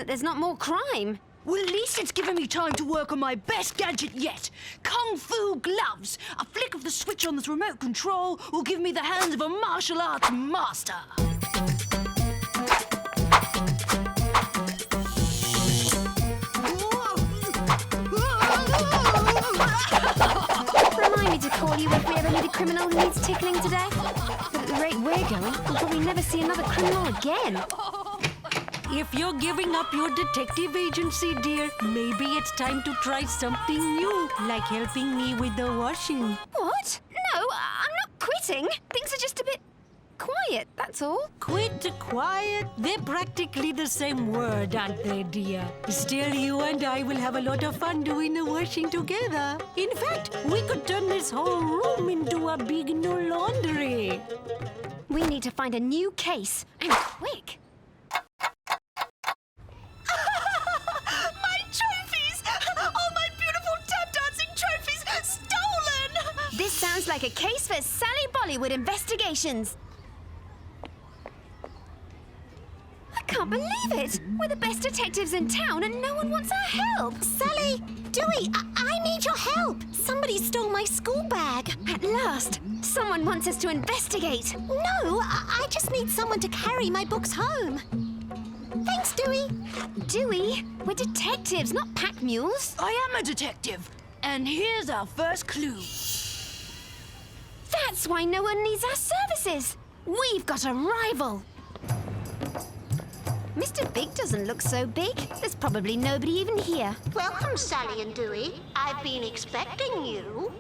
there's not more crime. Well, at least it's given me time to work on my best gadget yet. Kung Fu gloves. A flick of the switch on this remote control will give me the hands of a martial arts master. Remind me to call you if we ever meet a criminal who needs tickling today. But at the rate we're going, we'll probably never see another criminal again. If you're giving up your detective agency, dear, maybe it's time to try something new, like helping me with the washing. What? No, I'm not quitting. Things are just a bit quiet, that's all. Quit, quiet, they're practically the same word, aren't they, dear? Still, you and I will have a lot of fun doing the washing together. In fact, we could turn this whole room into a big new laundry. We need to find a new case, and quick. My trophies! All my beautiful tap dancing trophies stolen! This sounds like a case for Sally Bollywood investigations. I can't believe it! We're the best detectives in town and no one wants our help! Sally! Dewey! I need your help! Somebody stole my school bag! At last! Someone wants us to investigate! No! I just need someone to carry my books home! Thanks, Dewey! Dewey, we're detectives, not pack mules! I am a detective, and here's our first clue. That's why no one needs our services! We've got a rival! Mr. Big doesn't look so big. There's probably nobody even here. Welcome, Sally and Dewey. I've been expecting you.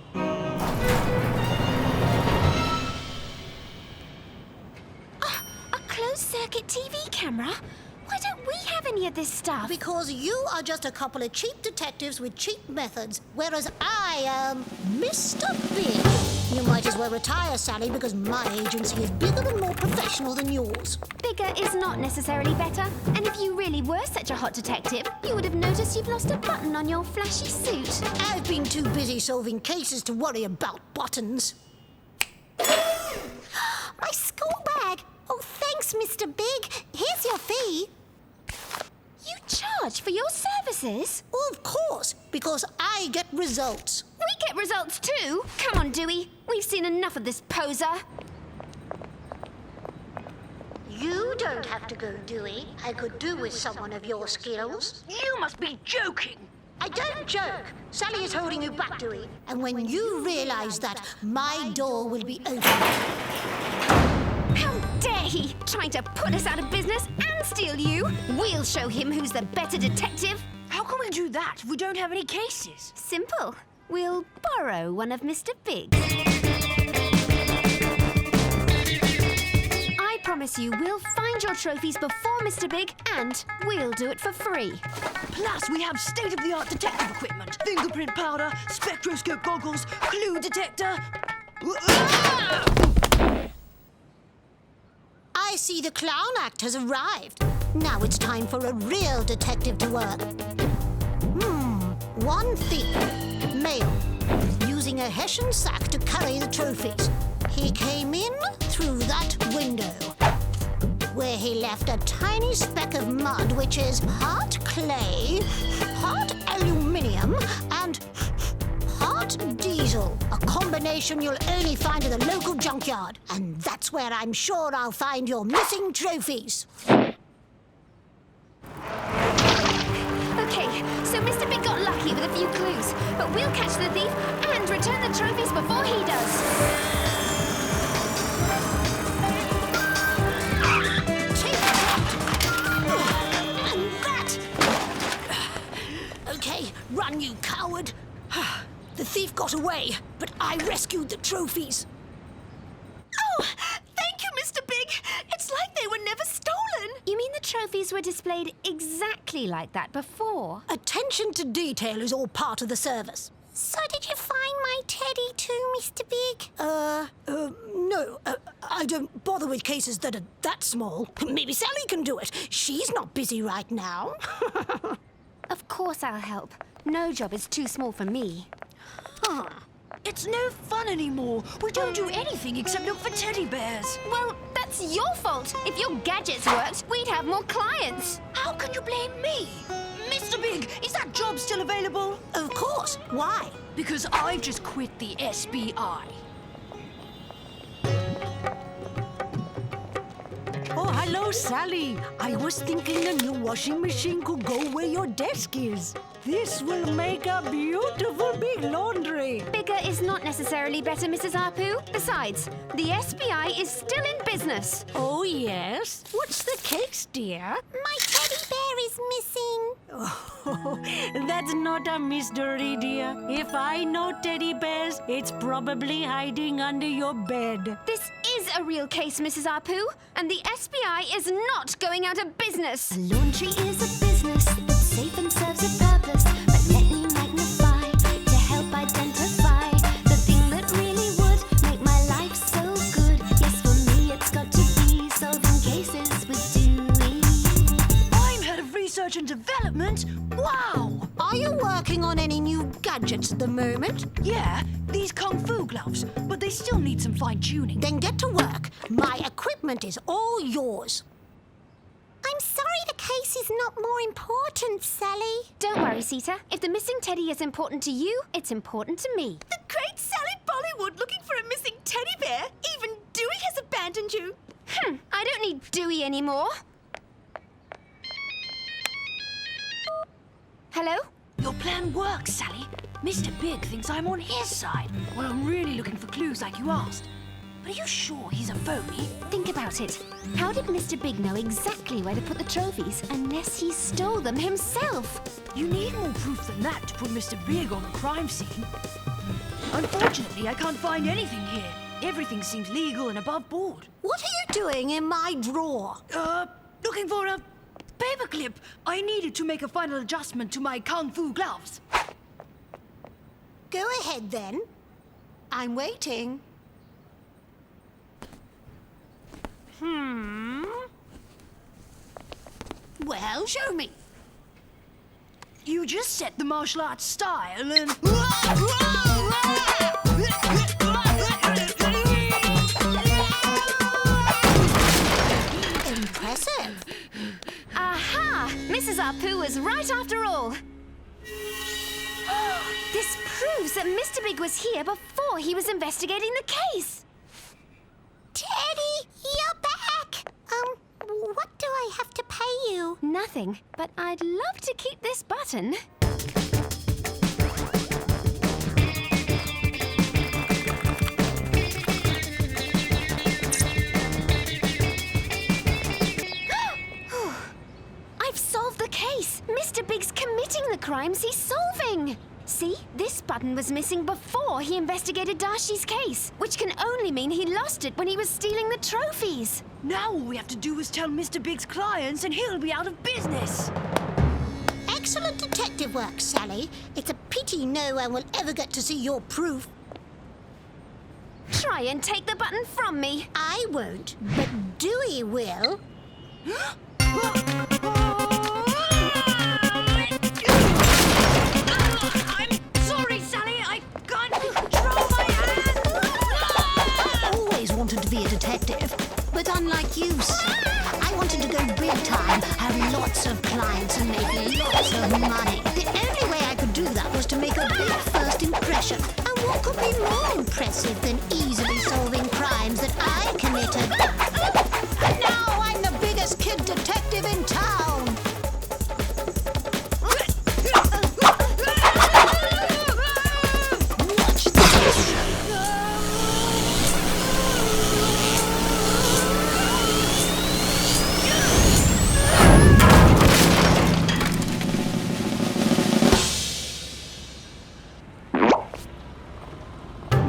A closed-circuit TV camera? Why don't we have any of this stuff? Because you are just a couple of cheap detectives with cheap methods, whereas I am Mr. Big. You might as well retire, Sally, because my agency is bigger and more professional than yours. Bigger is not necessarily better. And if you really were such a hot detective, you would have noticed you've lost a button on your flashy suit. I've been too busy solving cases to worry about buttons. My school bag! Oh, thanks, Mr. Big. Here's your fee. You charge for your services? Of course, because I get results. We get results too. Come on, Dewey. We've seen enough of this poser. You don't have to go, Dewey. I could do with someone of your skills. You must be joking. I don't joke. Sally is holding you back, Dewey. And when you realize that, my door will be open. How dare he! Trying to put us out of business and steal you! We'll show him who's the better detective. How can we do that if we don't have any cases? Simple. We'll borrow one of Mr. Big's. I promise you we'll find your trophies before Mr. Big, and we'll do it for free. Plus, we have state-of-the-art detective equipment. Fingerprint powder, spectroscope goggles, clue detector... I see the clown act has arrived. Now it's time for a real detective to work. One thief, male, using a Hessian sack to carry the trophies. He came in through that window, where he left a tiny speck of mud, which is part clay, part aluminium, and part diesel. A combination you'll only find at the local junkyard. And that's where I'm sure I'll find your missing trophies. Okay, so Mr. Big got lucky with a few clues, but we'll catch the thief and return the trophies before he does. Take that! And that! Okay, run, you coward! The thief got away, but I rescued the trophies. Oh, thank you, Mr. Big. It's like they were never stolen. You mean the trophies were displayed exactly like that before? Attention to detail is all part of the service. So did you find my teddy too, Mr. Big? No. I don't bother with cases that are that small. Maybe Sally can do it. She's not busy right now. Of course I'll help. No job is too small for me. It's no fun anymore. We don't do anything except look for teddy bears. Well, that's That's your fault. If your gadgets worked, we'd have more clients. How can you blame me? Mr. Big, is that job still available? Of course. Why? Because I've just quit the SBI. Oh, hello, Sally. I was thinking a new washing machine could go where your desk is. This will make a beautiful big laundry. Bigger is not necessarily better, Mrs. Apu. Besides, the SBI is still in business. Oh, yes? What's the case, dear? My teddy bear is missing. Oh, that's not a mystery, dear. If I know teddy bears, it's probably hiding under your bed. This is a real case, Mrs. Apu, and the SBI is not going out of business. A laundry is a business that's safe and serves a purpose. But let me magnify to help identify the thing that really would make my life so good. Yes, for me it's got to be solving cases with Dewey. I'm head of research and development? Wow! Are you working on any new gadgets at the moment? Yeah, these kung fu gloves, but they still need some fine-tuning. Then get to work. My equipment is all yours. I'm sorry the case is not more important, Sally. Don't worry, Sita. If the missing teddy is important to you, it's important to me. The great Sally Bollywood looking for a missing teddy bear? Even Dewey has abandoned you. I don't need Dewey anymore. Hello? Your plan works, Sally. Mr. Big thinks I'm on his side. Well, I'm really looking for clues like you asked. But are you sure he's a phony? Think about it. How did Mr. Big know exactly where to put the trophies unless he stole them himself? You need more proof than that to put Mr. Big on the crime scene. Unfortunately, I can't find anything here. Everything seems legal and above board. What are you doing in my drawer? Looking for a paperclip. I needed to make a final adjustment to my kung fu gloves. Go ahead, then. I'm waiting. Well, show me. You just set the martial arts style and... Impressive. Aha! Mrs. Apu was right after all. This proves that Mr. Big was here before he was investigating the case. Teddy, you're back. What do I have to pay you? Nothing, but I'd love to keep this button. I've solved the case. Mr. Big's committing the crimes he's solving. See, this button was missing before he investigated Darshi's case, which can only mean he lost it when he was stealing the trophies. Now all we have to do is tell Mr. Big's clients and he'll be out of business. Excellent detective work, Sally. It's a pity no one will ever get to see your proof. Try and take the button from me. I won't, but Dewey will. I'm sorry, Sally. I can't control my hands. I always wanted to be a detective, but unlike you, I wanted to go big time, have lots of clients and make lots of money. The only way I could do that was to make a big first impression. And what could be more impressive than easily solving crimes that I committed? And now I'm the biggest kid detective in town. Watch this.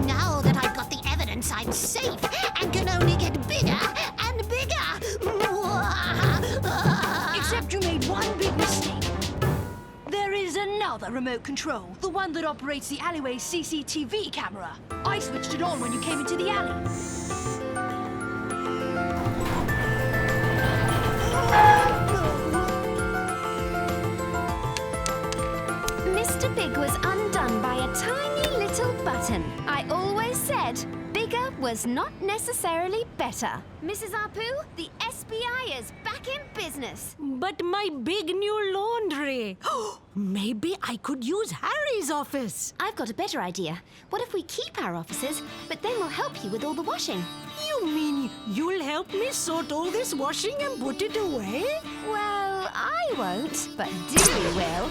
Now that I've got the evidence, I'm safe and can only get bigger and bigger. Except you made one big mistake. There is another remote control, the one that operates the alleyway's CCTV camera. I switched it on when you came into the alley. Mr. Big was undone by a tiny little button. I always said, big bigger was not necessarily better. Mrs. Apu, the SBI is back in business. But my big new laundry. Maybe I could use Harry's office. I've got a better idea. What if we keep our offices, but then we'll help you with all the washing? You mean you'll help me sort all this washing and put it away? Well, I won't, but Dewey will.